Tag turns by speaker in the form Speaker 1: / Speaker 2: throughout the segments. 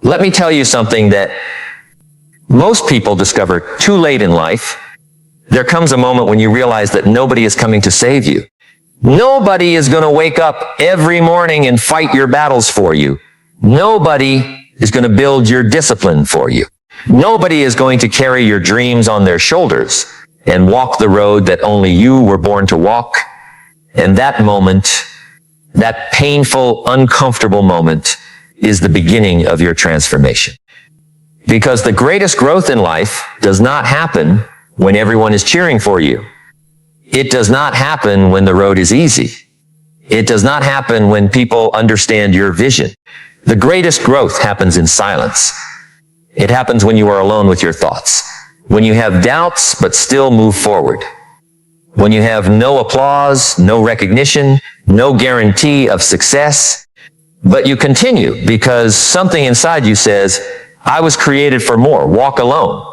Speaker 1: Let me tell you something that most people discover too late in life. There comes a moment when you realize that nobody is coming to save you. Nobody is going to wake up every morning and fight your battles for you. Nobody is going to build your discipline for you. Nobody is going to carry your dreams on their shoulders and walk the road that only you were born to walk. And that moment, that painful, uncomfortable moment, is the beginning of your transformation. Because the greatest growth in life does not happen when everyone is cheering for you. It does not happen when the road is easy. It does not happen when people understand your vision. The greatest growth happens in silence. It happens when you are alone with your thoughts. When you have doubts but still move forward. When you have no applause, no recognition, no guarantee of success, but you continue because something inside you says, I was created for more. Walk alone.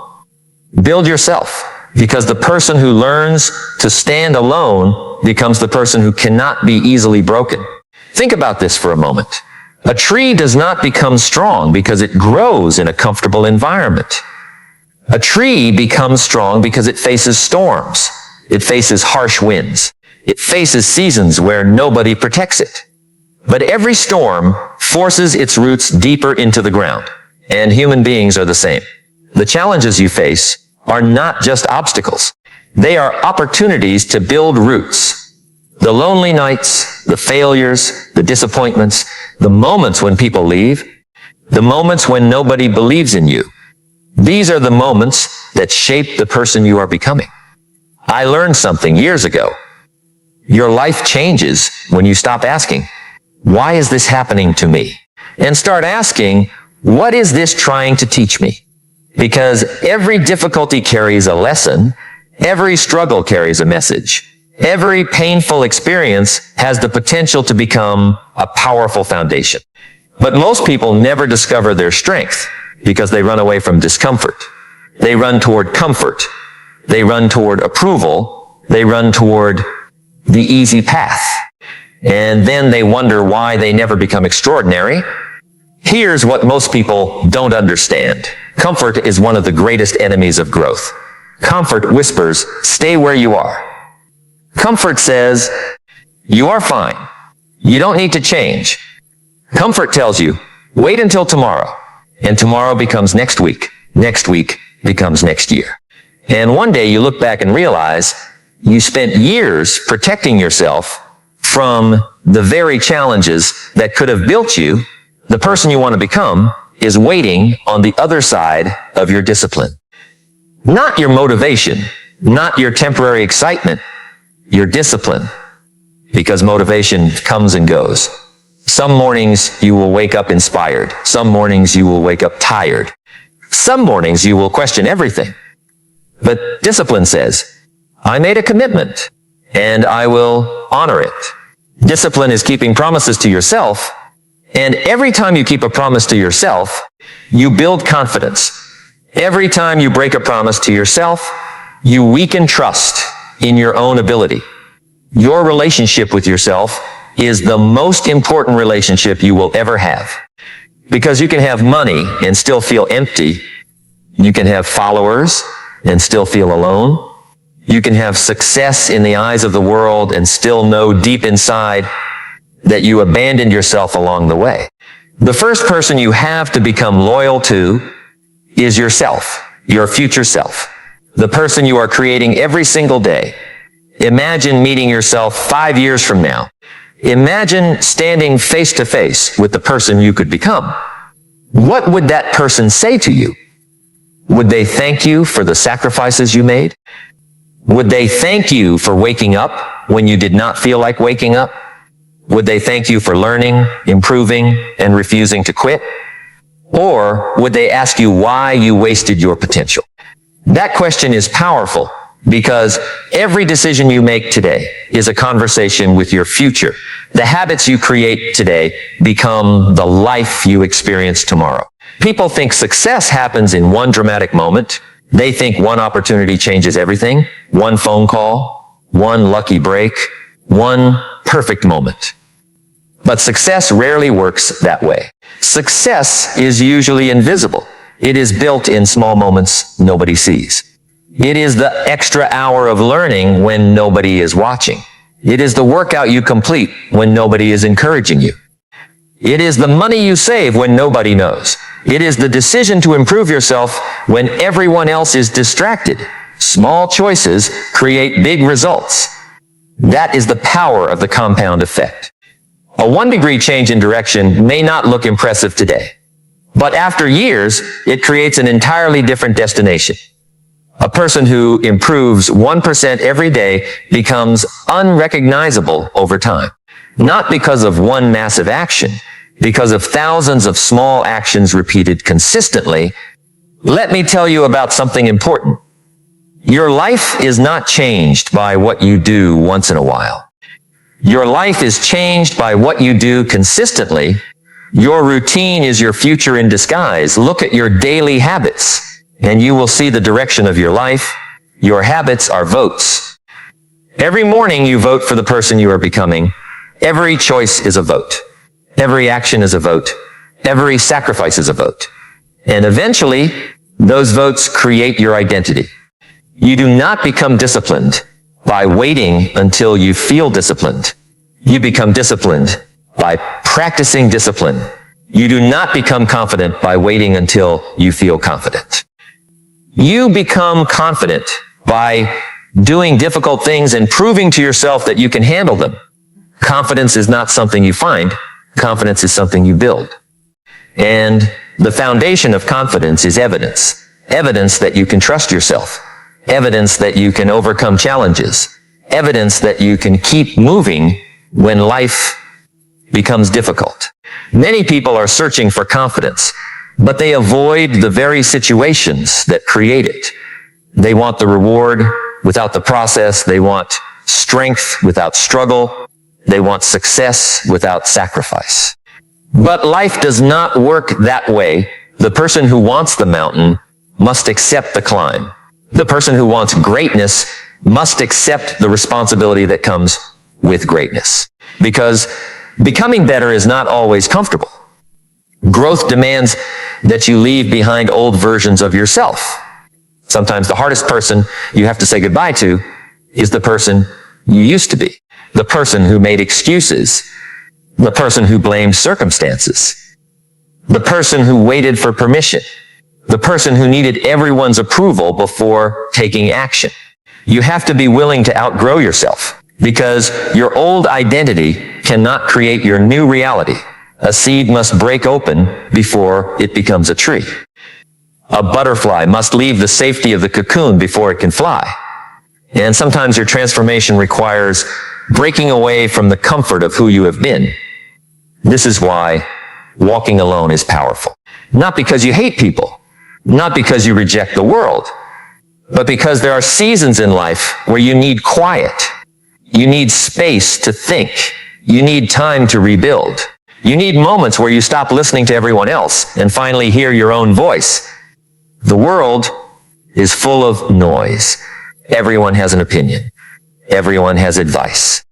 Speaker 1: Build yourself. Because the person who learns to stand alone becomes the person who cannot be easily broken. Think about this for a moment. A tree does not become strong because it grows in a comfortable environment. A tree becomes strong because it faces storms. It faces harsh winds. It faces seasons where nobody protects it. But every storm forces its roots deeper into the ground. And human beings are the same. The challenges you face are not just obstacles. They are opportunities to build roots. The lonely nights, the failures, the disappointments, the moments when people leave, the moments when nobody believes in you. These are the moments that shape the person you are becoming. I learned something years ago. Your life changes when you stop asking, why is this happening to me? And start asking, what is this trying to teach me? Because every difficulty carries a lesson. Every struggle carries a message. Every painful experience has the potential to become a powerful foundation. But most people never discover their strength because they run away from discomfort. They run toward comfort. They run toward approval. They run toward the easy path. And then they wonder why they never become extraordinary. Here's what most people don't understand. Comfort is one of the greatest enemies of growth. Comfort whispers, stay where you are. Comfort says, you are fine. You don't need to change. Comfort tells you, wait until tomorrow. And tomorrow becomes next week. Next week becomes next year. And one day you look back and realize you spent years protecting yourself from the very challenges that could have built you. The person you want to become is waiting on the other side of your discipline. Not your motivation, not your temporary excitement, your discipline. Because motivation comes and goes. Some mornings you will wake up inspired. Some mornings you will wake up tired. Some mornings you will question everything. But discipline says, I made a commitment and I will honor it. Discipline is keeping promises to yourself. And every time you keep a promise to yourself, you build confidence. Every time you break a promise to yourself, you weaken trust in your own ability. Your relationship with yourself is the most important relationship you will ever have. Because you can have money and still feel empty. You can have followers and still feel alone. You can have success in the eyes of the world and still know deep inside that you abandoned yourself along the way. The first person you have to become loyal to is yourself, your future self, the person you are creating every single day. Imagine meeting yourself 5 years from now. Imagine standing face to face with the person you could become. What would that person say to you? Would they thank you for the sacrifices you made? Would they thank you for waking up when you did not feel like waking up? Would they thank you for learning, improving, and refusing to quit? Or would they ask you why you wasted your potential? That question is powerful because every decision you make today is a conversation with your future. The habits you create today become the life you experience tomorrow. People think success happens in one dramatic moment. They think one opportunity changes everything, one phone call, one lucky break, one perfect moment. But success rarely works that way. Success is usually invisible. It is built in small moments nobody sees. It is the extra hour of learning when nobody is watching. It is the workout you complete when nobody is encouraging you. It is the money you save when nobody knows. It is the decision to improve yourself when everyone else is distracted. Small choices create big results. That is the power of the compound effect. A 1-degree change in direction may not look impressive today, but after years, it creates an entirely different destination. A person who improves 1% every day becomes unrecognizable over time. Not because of one massive action, because of thousands of small actions repeated consistently. Let me tell you about something important. Your life is not changed by what you do once in a while. Your life is changed by what you do consistently. Your routine is your future in disguise. Look at your daily habits, and you will see the direction of your life. Your habits are votes. Every morning you vote for the person you are becoming. Every choice is a vote. Every action is a vote. Every sacrifice is a vote. And eventually, those votes create your identity. You do not become disciplined by waiting until you feel disciplined. You become disciplined by practicing discipline. You do not become confident by waiting until you feel confident. You become confident by doing difficult things and proving to yourself that you can handle them. Confidence is not something you find. Confidence is something you build. And the foundation of confidence is evidence. Evidence that you can trust yourself. Evidence that you can overcome challenges. Evidence that you can keep moving when life becomes difficult. Many people are searching for confidence, but they avoid the very situations that create it. They want the reward without the process. They want strength without struggle. They want success without sacrifice. But life does not work that way. The person who wants the mountain must accept the climb. The person who wants greatness must accept the responsibility that comes with greatness. Because becoming better is not always comfortable. Growth demands that you leave behind old versions of yourself. Sometimes the hardest person you have to say goodbye to is the person you used to be. The person who made excuses. The person who blamed circumstances. The person who waited for permission. The person who needed everyone's approval before taking action. You have to be willing to outgrow yourself because your old identity cannot create your new reality. A seed must break open before it becomes a tree. A butterfly must leave the safety of the cocoon before it can fly. And sometimes your transformation requires breaking away from the comfort of who you have been. This is why walking alone is powerful. Not because you hate people. Not because you reject the world, but because there are seasons in life where you need quiet. You need space to think. You need time to rebuild. You need moments where you stop listening to everyone else and finally hear your own voice. The world is full of noise. Everyone has an opinion. Everyone has advice.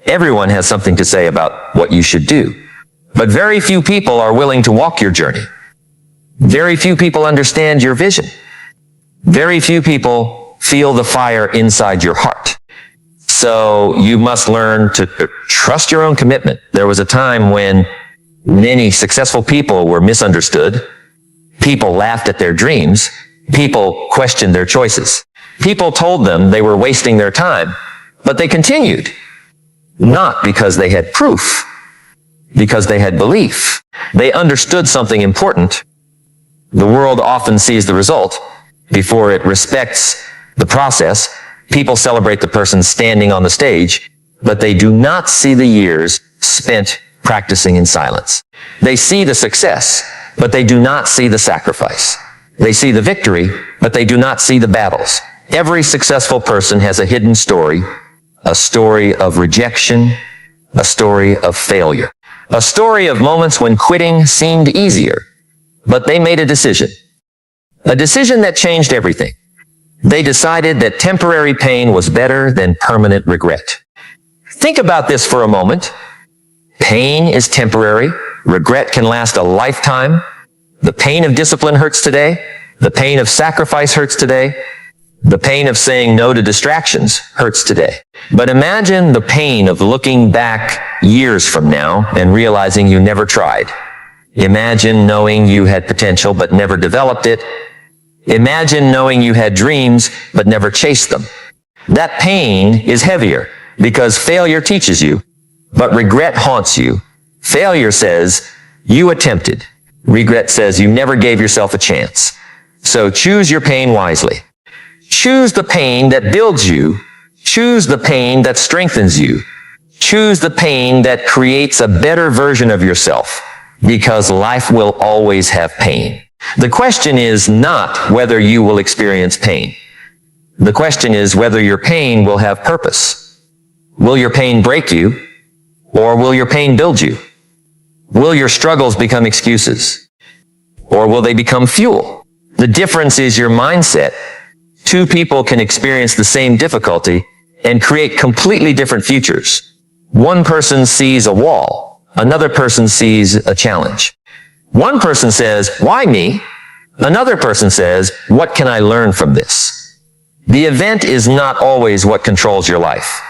Speaker 1: Everyone has something to say about what you should do. But very few people are willing to walk your journey. Very few people understand your vision. Very few people feel the fire inside your heart. So you must learn to trust your own commitment. There was a time when many successful people were misunderstood. People laughed at their dreams. People questioned their choices. People told them they were wasting their time, but they continued. Not because they had proof, because they had belief. They understood something important. The world often sees the result before it respects the process. People celebrate the person standing on the stage, but they do not see the years spent practicing in silence. They see the success, but they do not see the sacrifice. They see the victory, but they do not see the battles. Every successful person has a hidden story, a story of rejection, a story of failure, a story of moments when quitting seemed easier. But they made a decision that changed everything. They decided that temporary pain was better than permanent regret. Think about this for a moment. Pain is temporary. Regret can last a lifetime. The pain of discipline hurts today. The pain of sacrifice hurts today. The pain of saying no to distractions hurts today. But imagine the pain of looking back years from now and realizing you never tried. Imagine knowing you had potential but never developed it. Imagine knowing you had dreams but never chased them. That pain is heavier because failure teaches you, but regret haunts you. Failure says you attempted. Regret says you never gave yourself a chance. So choose your pain wisely. Choose the pain that builds you. Choose the pain that strengthens you. Choose the pain that creates a better version of yourself, because life will always have pain. The question is not whether you will experience pain. The question is whether your pain will have purpose. Will your pain break you, or will your pain build you? Will your struggles become excuses, or will they become fuel? The difference is your mindset. Two people can experience the same difficulty and create completely different futures. One person sees a wall. Another person sees a challenge. One person says, "Why me?" Another person says, "What can I learn from this?" The event is not always what controls your life.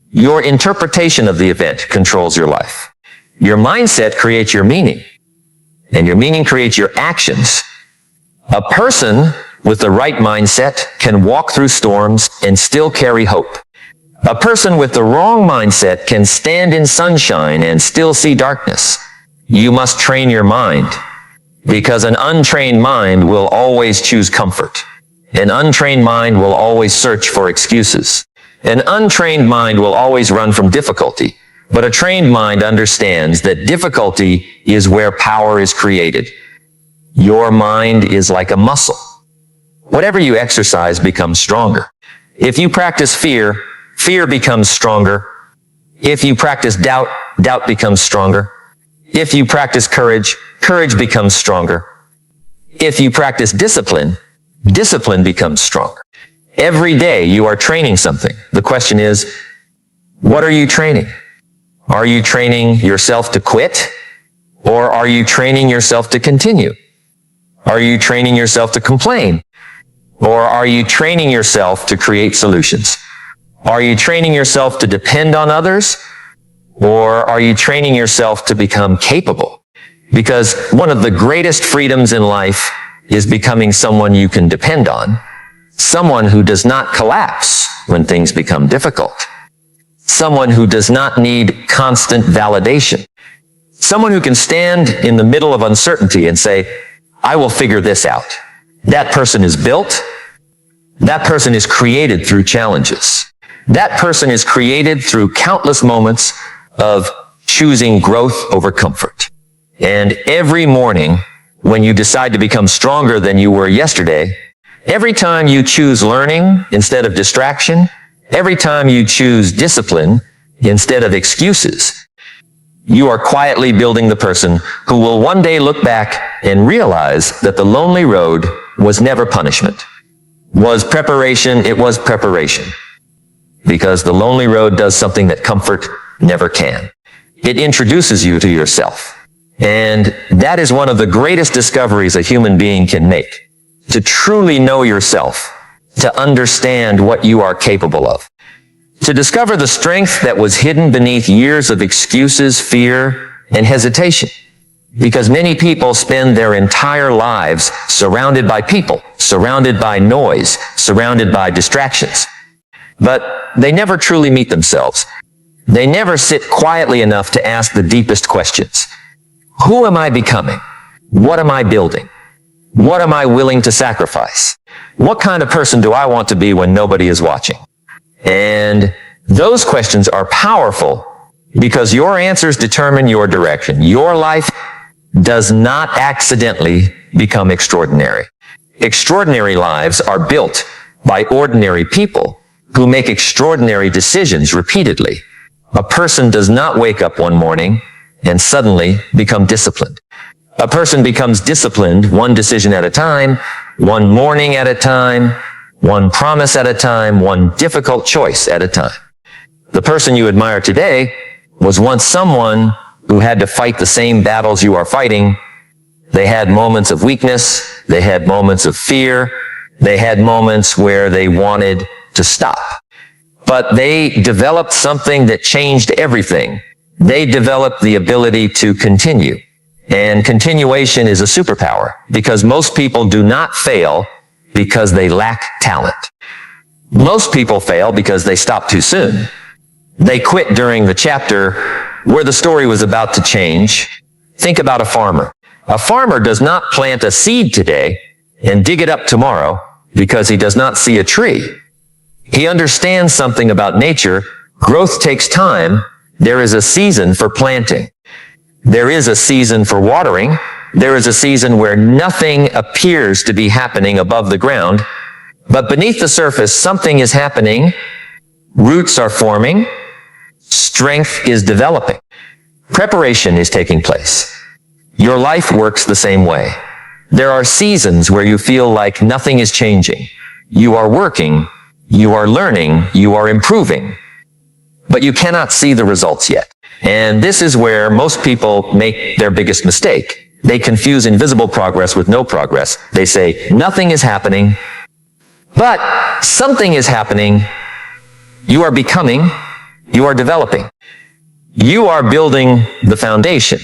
Speaker 1: Your interpretation of the event controls your life. Your mindset creates your meaning, and your meaning creates your actions. A person with the right mindset can walk through storms and still carry hope. A person with the wrong mindset can stand in sunshine and still see darkness. You must train your mind, because an untrained mind will always choose comfort. An untrained mind will always search for excuses. An untrained mind will always run from difficulty. But a trained mind understands that difficulty is where power is created. Your mind is like a muscle. Whatever you exercise becomes stronger. If you practice fear, fear becomes stronger. If you practice doubt, doubt becomes stronger. If you practice courage, courage becomes stronger. If you practice discipline, discipline becomes stronger. Every day you are training something. The question is, what are you training? Are you training yourself to quit? Or are you training yourself to continue? Are you training yourself to complain? Or are you training yourself to create solutions? Are you training yourself to depend on others? Or are you training yourself to become capable? Because one of the greatest freedoms in life is becoming someone you can depend on. Someone who does not collapse when things become difficult. Someone who does not need constant validation. Someone who can stand in the middle of uncertainty and say, "I will figure this out." That person is built. That person is created through challenges. That person is created through countless moments of choosing growth over comfort. And every morning, when you decide to become stronger than you were yesterday, every time you choose learning instead of distraction, every time you choose discipline instead of excuses, you are quietly building the person who will one day look back and realize that the lonely road was never punishment. Was preparation, it was preparation. Because the lonely road does something that comfort never can. It introduces you to yourself. And that is one of the greatest discoveries a human being can make. To truly know yourself. To understand what you are capable of. To discover the strength that was hidden beneath years of excuses, fear, and hesitation. Because many people spend their entire lives surrounded by people, surrounded by noise, surrounded by distractions. But they never truly meet themselves. They never sit quietly enough to ask the deepest questions. Who am I becoming? What am I building? What am I willing to sacrifice? What kind of person do I want to be when nobody is watching? And those questions are powerful because your answers determine your direction. Your life does not accidentally become extraordinary. Extraordinary lives are built by ordinary people who make extraordinary decisions repeatedly. A person does not wake up one morning and suddenly become disciplined. A person becomes disciplined one decision at a time, one morning at a time, one promise at a time, one difficult choice at a time. The person you admire today was once someone who had to fight the same battles you are fighting. They had moments of weakness. They had moments of fear. They had moments where they wanted to stop. But they developed something that changed everything. They developed the ability to continue. And continuation is a superpower because most people do not fail because they lack talent. Most people fail because they stop too soon. They quit during the chapter where the story was about to change. Think about a farmer. A farmer does not plant a seed today and dig it up tomorrow because he does not see a tree. He understands something about nature. Growth takes time. There is a season for planting. There is a season for watering. There is a season where nothing appears to be happening above the ground, but beneath the surface, something is happening. Roots are forming. Strength is developing. Preparation is taking place. Your life works the same way. There are seasons where you feel like nothing is changing. You are working, you are learning, you are improving, but you cannot see the results yet. And this is where most people make their biggest mistake. They confuse invisible progress with no progress. They say, nothing is happening, but something is happening. You are becoming, you are developing. You are building the foundation.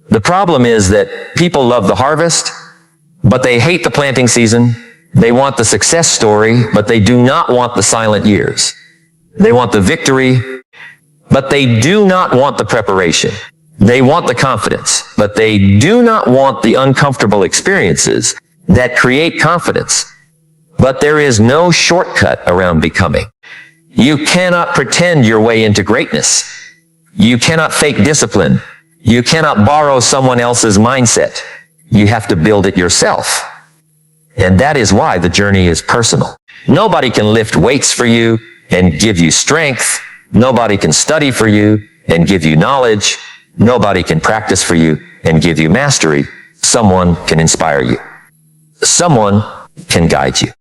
Speaker 1: The problem is that people love the harvest, but they hate the planting season. They want the success story, but they do not want the silent years. They want the victory, but they do not want the preparation. They want the confidence, but they do not want the uncomfortable experiences that create confidence. But there is no shortcut around becoming. You cannot pretend your way into greatness. You cannot fake discipline. You cannot borrow someone else's mindset. You have to build it yourself. And that is why the journey is personal. Nobody can lift weights for you and give you strength. Nobody can study for you and give you knowledge. Nobody can practice for you and give you mastery. Someone can inspire you. Someone can guide you.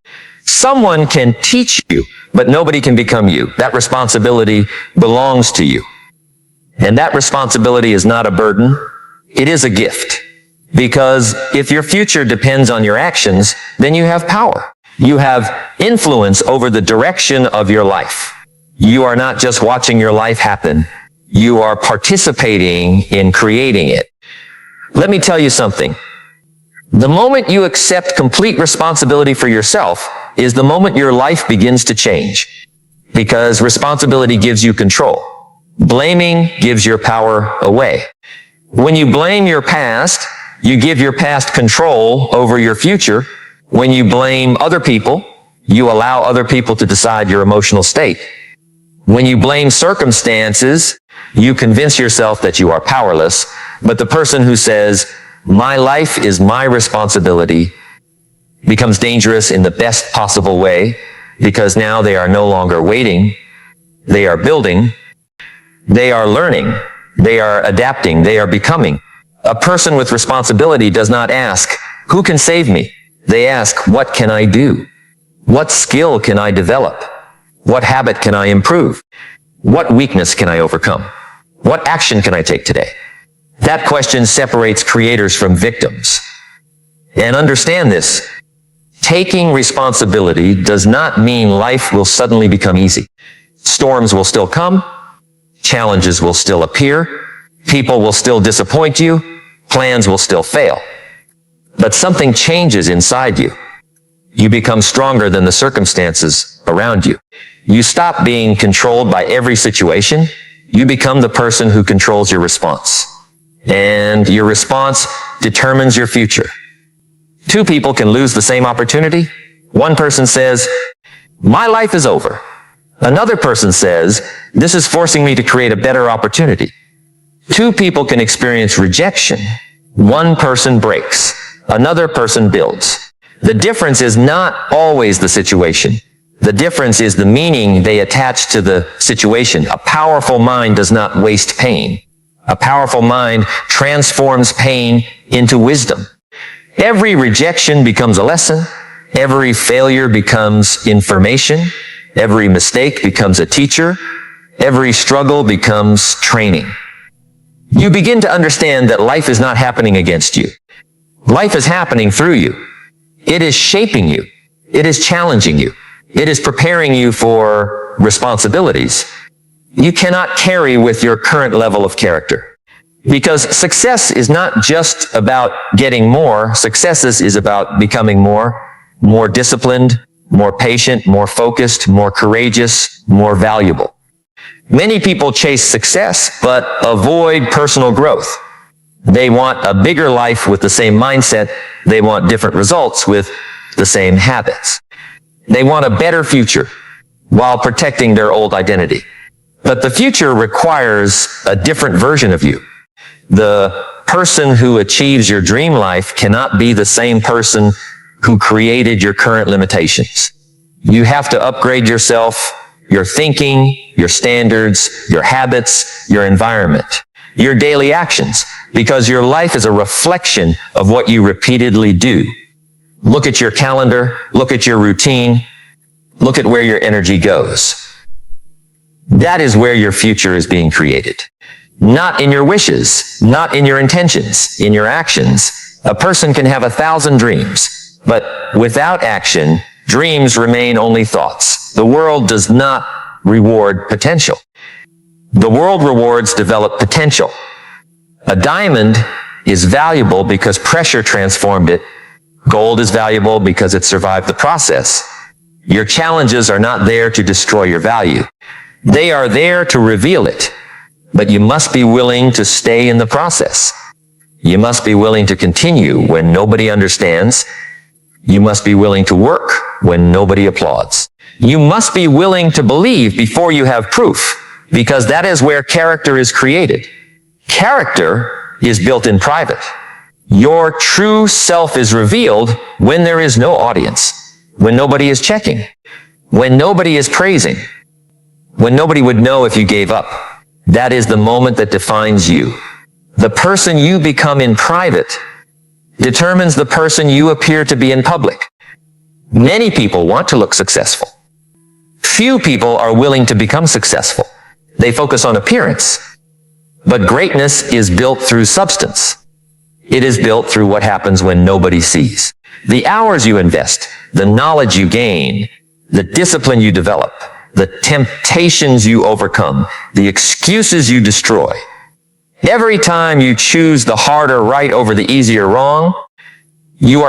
Speaker 1: Someone can teach you, but nobody can become you. That responsibility belongs to you. And that responsibility is not a burden. It is a gift. Because if your future depends on your actions, then you have power. You have influence over the direction of your life. You are not just watching your life happen. You are participating in creating it. Let me tell you something. The moment you accept complete responsibility for yourself is the moment your life begins to change. Because responsibility gives you control. Blaming gives your power away. When you blame your past, you give your past control over your future. When you blame other people, you allow other people to decide your emotional state. When you blame circumstances, you convince yourself that you are powerless. But the person who says, my life is my responsibility, becomes dangerous in the best possible way, because now they are no longer waiting. They are building. They are learning. They are adapting. They are becoming. A person with responsibility does not ask, who can save me? They ask, what can I do? What skill can I develop? What habit can I improve? What weakness can I overcome? What action can I take today? That question separates creators from victims. And understand this. Taking responsibility does not mean life will suddenly become easy. Storms will still come. Challenges will still appear. People will still disappoint you. Plans will still fail. But something changes inside you. You become stronger than the circumstances around you. You stop being controlled by every situation. You become the person who controls your response. And your response determines your future. Two people can lose the same opportunity. One person says, my life is over. Another person says, this is forcing me to create a better opportunity. Two people can experience rejection. One person breaks. Another person builds. The difference is not always the situation. The difference is the meaning they attach to the situation. A powerful mind does not waste pain. A powerful mind transforms pain into wisdom. Every rejection becomes a lesson. Every failure becomes information. Every mistake becomes a teacher. Every struggle becomes training. you begin to understand that life is not happening against you. Life is happening through you. It is shaping you. It is challenging you. It is preparing you for responsibilities you cannot carry with your current level of character. Because success is not just about getting more. Success is about becoming more disciplined, more patient, more focused, more courageous, more valuable. Many people chase success, but avoid personal growth. They want a bigger life with the same mindset. They want different results with the same habits. They want a better future while protecting their old identity. But the future requires a different version of you. The person who achieves your dream life cannot be the same person who created your current limitations. You have to upgrade yourself, your thinking, your standards, your habits, your environment, your daily actions, because your life is a reflection of what you repeatedly do. Look at your calendar, look at your routine, look at where your energy goes. That is where your future is being created. Not in your wishes, not in your intentions, in your actions. A person can have 1,000 dreams, but without action, dreams remain only thoughts. The world does not reward potential. The world rewards developed potential. A diamond is valuable because pressure transformed it. Gold is valuable because it survived the process. Your challenges are not there to destroy your value. They are there to reveal it. But you must be willing to stay in the process. You must be willing to continue when nobody understands. You must be willing to work when nobody applauds. You must be willing to believe before you have proof, because that is where character is created. Character is built in private. Your true self is revealed when there is no audience, when nobody is checking, when nobody is praising, when nobody would know if you gave up. That is the moment that defines you. The person you become in private determines the person you appear to be in public. Many people want to look successful. Few people are willing to become successful. They focus on appearance. But greatness is built through substance. It is built through what happens when nobody sees. The hours you invest, the knowledge you gain, the discipline you develop, the temptations you overcome, the excuses you destroy. Every time you choose the harder right over the easier wrong, you are